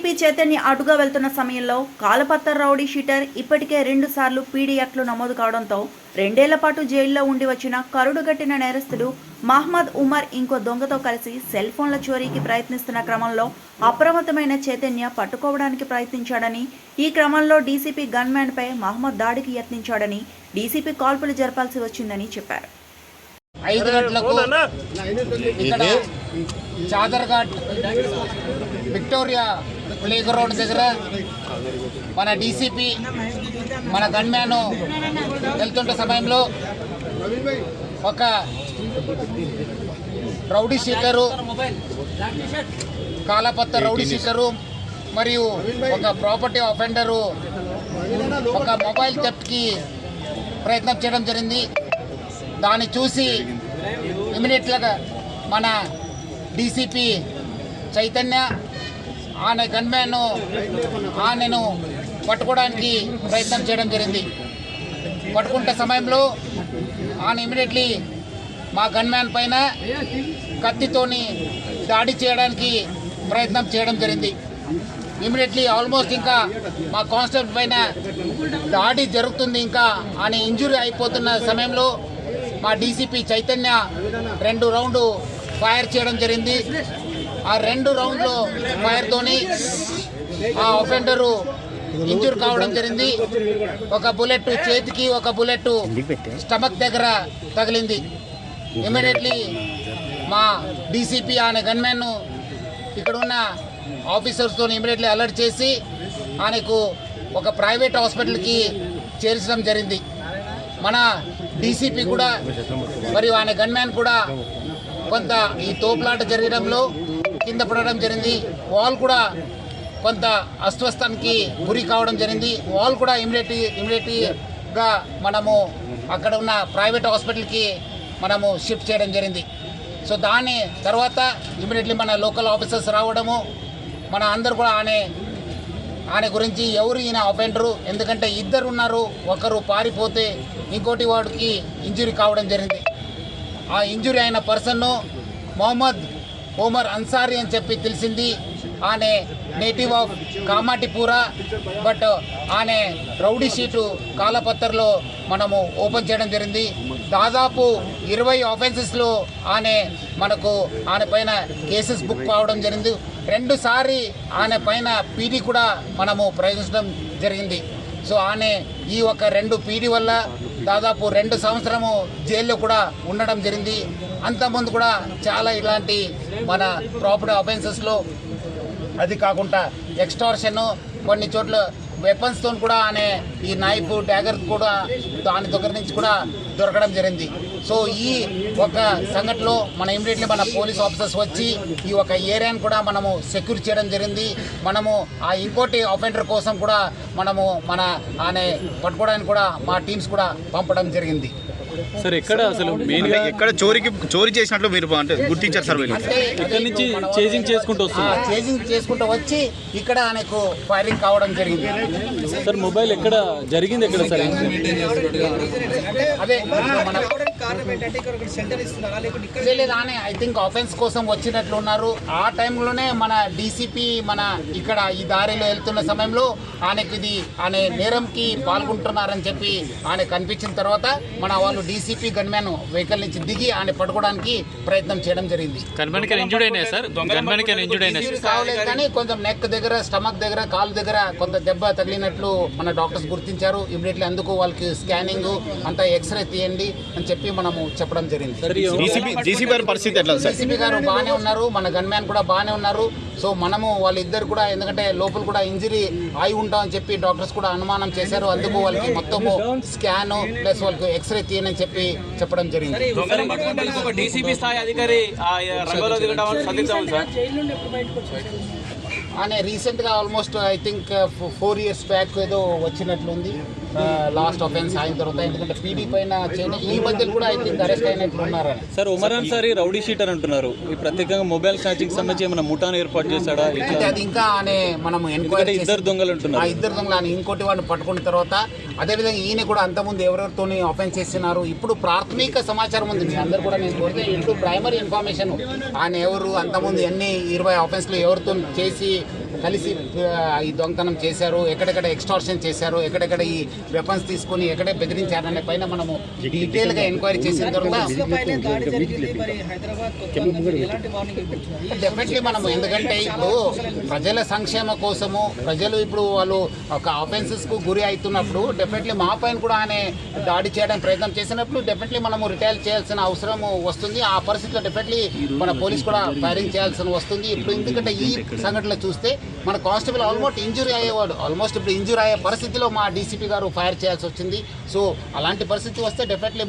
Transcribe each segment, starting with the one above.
DCP Chaitanya అటుగా వెళ్తున్న సమయంలో కాలపత్తర్ రౌడీ షీటర్ ఇప్పటికే 2 సార్లు పీడీ యాక్ట్లు నమోదు కావడంతో 2 ఏళ్ల పాటు జైల్లో ఉండి వచ్చిన కరుడుగట్టిన నేరస్తుడు మహమ్మద్ ఉమర్ ఇంకో దొంగతో కలిసి సెల్ ఫోన్ల చోరీకి ప్రయత్నిస్తున్న క్రమంలో అప్రమత్తమైన చైతన్య పట్టుకోవడానికి ప్రయత్నించాడని, ఈ క్రమంలో డీసీపీ గన్మ్యాన్పై మహమ్మద్ దాడికి యత్నించాడని, డీసీపీ కాల్పులు జరపాల్సి వచ్చిందని చెప్పారు. 5 గంటలకు ఇక్కడ చాదర్ఘాట్ విక్టోరియా ప్లే గ్రౌండ్ దగ్గర మన డీసీపీ మన గన్మ్యాన్ వెళ్తుంటే సమయంలో ఒక రౌడీ షీటరు, కాలపత్తర్ రౌడీ షీటరు మరియు ఒక ప్రాపర్టీ అఫెండరు ఒక మొబైల్ థెఫ్ట్కి ప్రయత్నం చేయడం జరిగింది. దాన్ని చూసి ఇమీడియట్గా మన డీసీపీ చైతన్య ఆయన గన్మ్యాన్ ఆయనను పట్టుకోవడానికి ప్రయత్నం చేయడం జరిగింది. పట్టుకుంటే సమయంలో ఆయన ఇమీడియట్లీ మా గన్మ్యాన్ పైన కత్తితోని దాడి చేయడానికి ప్రయత్నం చేయడం జరిగింది. ఇమీడియట్లీ ఆల్మోస్ట్ ఇంకా మా కానిస్టేబుల్ పైన దాడి జరుగుతుంది, ఇంకా ఆయన ఇంజురీ అయిపోతున్న సమయంలో మా డీసీపీ చైతన్య 2 రౌండ్లు ఫైర్ చేయడం జరిగింది. ఆ 2 రౌండ్లు ఫైర్తోని ఆ అఫెండరు ఇంజూర్ కావడం జరిగింది. ఒక బుల్లెట్ చేతికి, ఒక బుల్లెట్ స్టమక్ దగ్గర తగిలింది. ఇమీడియట్లీ మా డీసీపీ ఆయన గన్మ్యాన్ ఇక్కడ ఉన్న ఆఫీసర్స్తో ఇమీడియట్లీ అలర్ట్ చేసి ఆయనకు ఒక ప్రైవేట్ హాస్పిటల్కి చేర్చడం జరిగింది. మన డీసీపీ కూడా మరియు ఆయన గన్మ్యాన్ కూడా కొంత ఈ తోపులాట జరగడంలో కింద పడడం జరిగింది. వాల్ కూడా కొంత అస్వస్థానికి గురి కావడం జరిగింది. వాల్ కూడా ఇమీడియట్గా మనము అక్కడ ఉన్న ప్రైవేట్ హాస్పిటల్కి మనము షిఫ్ట్ చేయడం జరిగింది. సో దాని తర్వాత ఇమీడియట్లీ మన లోకల్ ఆఫీసర్స్ రావడము, మన అందరు కూడా ఆయన గురించి ఎవరు ఈయన అఫెండరు, ఎందుకంటే 2 ఉన్నారు, ఒకరు పారిపోతే ఇంకోటి వాడికి ఇంజురీ కావడం జరిగింది. ఆ ఇంజురీ అయిన పర్సన్ను మొహమ్మద్ ఉమర్ అన్సారీ అని చెప్పి తెలిసింది. ఆయన నేటివ్ ఆఫ్ కామాటిపూరా, బట్ ఆయన రౌడీ షీటు కాలపత్తర్లో మనము ఓపెన్ చేయడం జరిగింది. దాదాపు 20 ఆఫెన్సెస్లో ఆయన పైన కేసెస్ బుక్ కావడం జరిగింది. 2 సార్లు ఆయన పైన పీడీ కూడా మనము ప్రయోగించడం జరిగింది. సో ఈ ఒక 2 పీడీ వల్ల దాదాపు 2 సంవత్సరము జైల్లో కూడా ఉండడం జరిగింది. అంతకుముందు కూడా చాలా ఇలాంటి మన ప్రాపర్టీ అఫెన్సెస్లో, అది కాకుండా ఎక్స్టార్షన్, కొన్ని చోట్ల వెపన్స్తో కూడా ఈ నైఫ్ డ్యాగర్ కూడా దాని దగ్గర నుంచి కూడా దొరకడం జరిగింది. సో ఈ ఒక సంఘటనలో మన ఇమీడియట్లీ మన పోలీస్ ఆఫీసర్స్ వచ్చి ఈ ఒక ఏరియాను కూడా మనము సెక్యూర్ చేయడం జరిగింది. మనము ఆ ఇంకోటి అఫెండర్ కోసం కూడా మనము ఆయన పట్టుకోవడానికి కూడా మా టీమ్స్ కూడా పంపడం జరిగింది. సార్ ఎక్కడ అసలు ఎక్కడ చోరీ చేసినట్లు మీరు అంటే గుర్తించారు సార్? అంటే ఇక్కడ నుంచి చేజింగ్ చేసుకుంటూ వచ్చి ఇక్కడ ఆయనకు ఫైరింగ్ కావడం జరిగింది. సార్ మొబైల్ ఎక్కడ జరిగింది, ఎక్కడ సార్? అదే ఐ థింక్ ఆఫెన్స్ కోసం వచ్చినట్లు ఉన్నారు. ఆ టైంలోనే మన డీసీపీ ఇక్కడ ఈ దారిలో వెళ్తున్న సమయంలో ఆయన నేరంకి పాల్గొంటున్నారని చెప్పి ఆయన కనిపించిన తర్వాత మన వాళ్ళు డీసీపీ గన్మ్యాన్ వెహికల్ నుంచి దిగి ఆయన పట్టుకోవడానికి ప్రయత్నం చేయడం జరిగింది. కావలేదు కానీ కొంచెం నెక్ దగ్గర, స్టమక్ దగ్గర, కాలు దగ్గర కొంత దెబ్బ తగిలినట్లు మన డాక్టర్స్ గుర్తించారు. ఇమీడియట్లీ అందుకు వాళ్ళకి స్కానింగ్ అంతా ఎక్స్రే తీయండి అని చెప్పి మనము చెప్పడం జరిగింది. డీసీపీ గారు బాగానే ఉన్నారు, మన గన్మ్యాన్ కూడా బాగానే ఉన్నారు. సో మనము వాళ్ళిద్దరు కూడా, ఎందుకంటే లోపల కూడా ఇంజరీ అయి ఉంటామని చెప్పి డాక్టర్స్ కూడా అనుమానం చేశారు. అందుకు వాళ్ళకి మొత్తము స్కాన్ ప్లస్ వాళ్ళకి ఎక్స్రే తీయని చెప్పి చెప్పడం జరిగింది. ఆయన రీసెంట్గా almost I think 4 years back ఏదో వచ్చినట్లుంది లాస్ట్ ఆఫెన్స్ అయిన తర్వాత. ఎందుకంటే పీడీ పైన ఈ మధ్యలో కూడా ఐ థింక్ అరెస్ట్ అయినట్లు ఉన్నారు. Sir Umar Ansari rowdy sheeter అంటున్నారు. ఈ ప్రత్యేకంగా మొబైల్ స్నాచింగ్ సంబంధించి ఏమైనా ముఠాను ఏర్పాటు చేశాడా? అది ఇంకా మనము ఎంక్వైరీ 2 దొంగలు అంటున్నారు. 2 దొంగలు ఇంకోటి వాడిని పట్టుకున్న తర్వాత అదేవిధంగా ఈయన కూడా అంతకుముందు ఎవరెవరితో ఆఫెన్స్ చేస్తున్నారు. ఇప్పుడు ప్రాథమిక సమాచారం ఉంది, మీ అందరు కూడా నేను కోరితే ఇప్పుడు ప్రైమరీ ఇన్ఫర్మేషన్ ఆయన ఎవరు, అంతకుముందు ఎన్ని 20 ఆఫెన్స్లు ఎవరితో చేసి కలిసి ఈ దొంగతనం చేశారు, ఎక్కడెక్కడ ఎక్స్టార్షన్ చేశారు, ఎక్కడెక్కడ ఈ వెపన్స్ తీసుకొని ఎక్కడే బెదిరించారనే పైన మనము డీటెయిల్గా ఎంక్వైరీ చేసిన తర్వాత డెఫినెట్లీ మనము, ఎందుకంటే ఇప్పుడు ప్రజల సంక్షేమ కోసము ప్రజలు ఇప్పుడు వాళ్ళు ఒక ఆఫెన్సెస్కు గురి అవుతున్నప్పుడు డెఫినెట్లీ మా పైన కూడా ఆయన దాడి చేయడానికి ప్రయత్నం చేసినప్పుడు డెఫినెట్లీ మనము రిటైల్ చేయాల్సిన అవసరం వస్తుంది. ఆ పరిస్థితిలో డెఫినెట్లీ మన పోలీస్ కూడా ఫైరింగ్ చేయాల్సిన వస్తుంది. ఇప్పుడు ఎందుకంటే ఈ సంఘటనలో చూస్తే మన కానిస్టేబుల్ ఆల్మోస్ట్ ఇంజురీ అయ్యేవాడు, ఆల్మోస్ట్ ఇప్పుడు ఇంజురీ అయ్యే పరిస్థితిలో మా డీసీపీ గారు ఫైర్ చేయాల్సి వచ్చింది. సో అలాంటి పరిస్థితి వస్తే డెఫినెట్లీ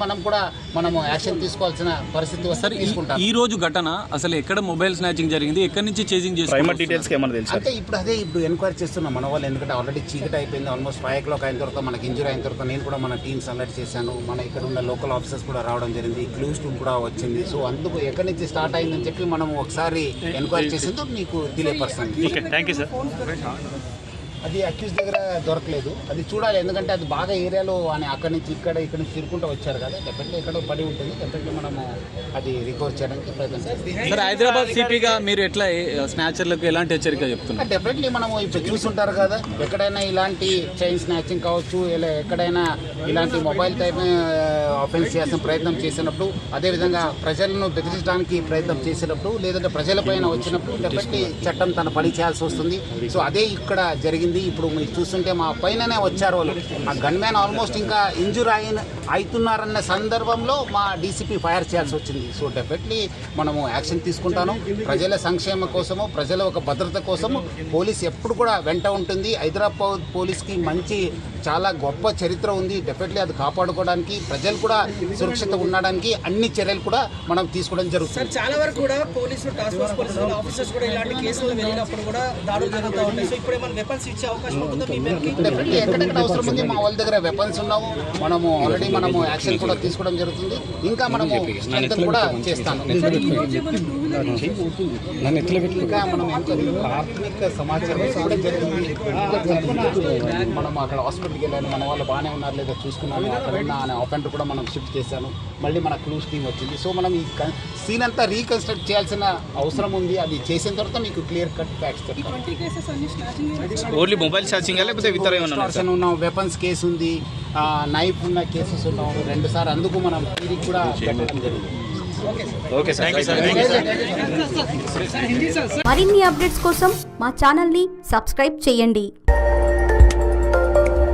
మనము యాక్షన్ తీసుకోవాల్సిన పరిస్థితి వస్తే తీసుకుంటాం. ఈ రోజు ఘటన అసలు ఎక్కడ మొబైల్ స్నాచింగ్ జరిగింది, ఎక్కడి నుంచి చేసింగ్ ప్రైమరీ డీటెయిల్స్ ఏమన్నా తెలుసు? అంటే ఇప్పుడు ఎంక్వైరీ చేస్తున్నాం మన వాళ్ళు, ఎందుకంటే ఆల్రెడీ చీకటి అయిపోయింది. ఆల్మోస్ట్ 5 o'clock అయిన తర్వాత మనకి ఇంజురీ అయిన తర్వాత నేను కూడా మన టీమ్స్ అలర్ట్ చేశాను. మన ఇక్కడ ఉన్న లోకల్ ఆఫీసర్స్ కూడా రావడం జరిగింది, క్లూస్ టీమ్ కూడా వచ్చింది. సో అందుకు ఎక్కడి నుంచి స్టార్ట్ అయిందని చెప్పి మనం ఒకసారి ఎంక్వైరీ చేసేందుకు మీకు తెలియపరుస్తాను. Okay, thank you sir. అది అక్యూజ్ దగ్గర దొరకలేదు, అది చూడాలి. ఎందుకంటే అది బాగా ఏరియాలో అని అక్కడి నుంచి ఇక్కడ నుంచి తిరుగుకుంటూ వచ్చారు కదా, డెఫినెట్లీ ఎక్కడో పడి ఉంటుంది. డెఫినెట్లీ మనము అది రికవర్ చేయడానికి ప్రయత్నం చేస్తాం. సార్, హైదరాబాద్ సిపిగా మీరు ఎట్లా స్నాచర్లకు ఎలాంటి హెచ్చరిక చెప్తున్నారు? డెఫినెట్లీ మనము ఇప్పుడు చూస్తుంటారు కదా, ఎక్కడైనా ఇలాంటి చైన్ స్నాచింగ్ కావచ్చు, ఇలా ఎక్కడైనా ఇలాంటి మొబైల్ టైప్ ఆఫెన్స్ చేసిన ప్రయత్నం చేసినప్పుడు, అదేవిధంగా ప్రజలను బెదిరించడానికి ప్రయత్నం చేసినప్పుడు, లేదంటే ప్రజలపైన వచ్చినప్పుడు డెఫినెట్లీ చట్టం తన పని చేయాల్సి వస్తుంది. సో అదే ఇక్కడ జరిగింది. ఇప్పుడు మీరు చూస్తుంటే మా పైననే వచ్చారు వాళ్ళు, ఆ గన్ మ్యాన్ ఆల్మోస్ట్ ఇంకా ఇంజూర్ అవుతున్నారన్న సందర్భంలో మా డీసీపీ ఫైర్ చేయాల్సి వచ్చింది. సో డెఫినెట్లీ మనము యాక్షన్ తీసుకుంటాను. ప్రజల సంక్షేమ కోసము, ప్రజల ఒక భద్రత కోసము పోలీస్ ఎప్పుడు కూడా వెంట ఉంటుంది. హైదరాబాద్ పోలీస్కి మంచి చాలా గొప్ప చరిత్ర ఉంది. డెఫినెట్లీ అది కాపాడుకోవడానికి, ప్రజలు కూడా సురక్షిత ఉండడానికి అన్ని చర్యలు కూడా మనం తీసుకోవడం జరుగుతుంది. సార్, చాలా వరకు కూడా పోలీసులు, టాస్క్ ఫోర్స్ పోలీసులు, ఆఫీసర్స్ కూడా ఇలాంటి కేసులు వెళ్ళినప్పుడు కూడా దాడులు జరుగుతూ ఉంటాయి. సో ఇప్పుడు ఏమైనా వెపన్స్ ఇచ్చే అవకాశం ఉంటుందో మీ మీదకి? డెఫినెట్లీ ఎక్కడెక్కడ అవసరం ఉంది మా వాళ్ళ దగ్గర వెపన్స్ ఉన్నాము. మనము ఆల్రెడీ యాక్షన్ కూడా తీసుకోవడం జరుగుతుంది. ఇంకా మనము స్ట్రెంగ్త్ కూడా చేస్తాము. ఇంకా మనం ప్రాథమిక సమాచారం కూడా జరిగింది. మనం అక్కడ హాస్పిటల్కి వెళ్ళాను, మన వాళ్ళు బాగానే ఉన్నారు లేదా చూసుకున్నాను. అక్కడ ఉన్న ఆఫెండర్ కూడా మనం షిఫ్ట్ చేశాను. మళ్ళీ మన క్లూస్ టీమ్ వచ్చింది. సో మనం ఈ సీన్ అంతా రీకన్స్ట్రక్ట్ చేయాల్సిన అవసరం ఉంది. అది చేసిన తర్వాత మీకు క్లియర్ కట్ ఫ్యాక్ట్స్ చెప్తాను. ఓన్లీ మొబైల్ ఛార్జింగ్ లేకపోతే ఇతర ఏమన్నా ఉన్న వెపన్స్ కేసు ఉంది, నైఫ్ ఉన్న కేసెస్ ఉన్నాం 2 సార్లు. అందుకు మనం ఇది కూడా పెట్టడం జరిగింది. ఓకే సార్, మరిన్ని అప్డేట్స్ కోసం మా ఛానల్ని సబ్స్క్రైబ్ చేయండి.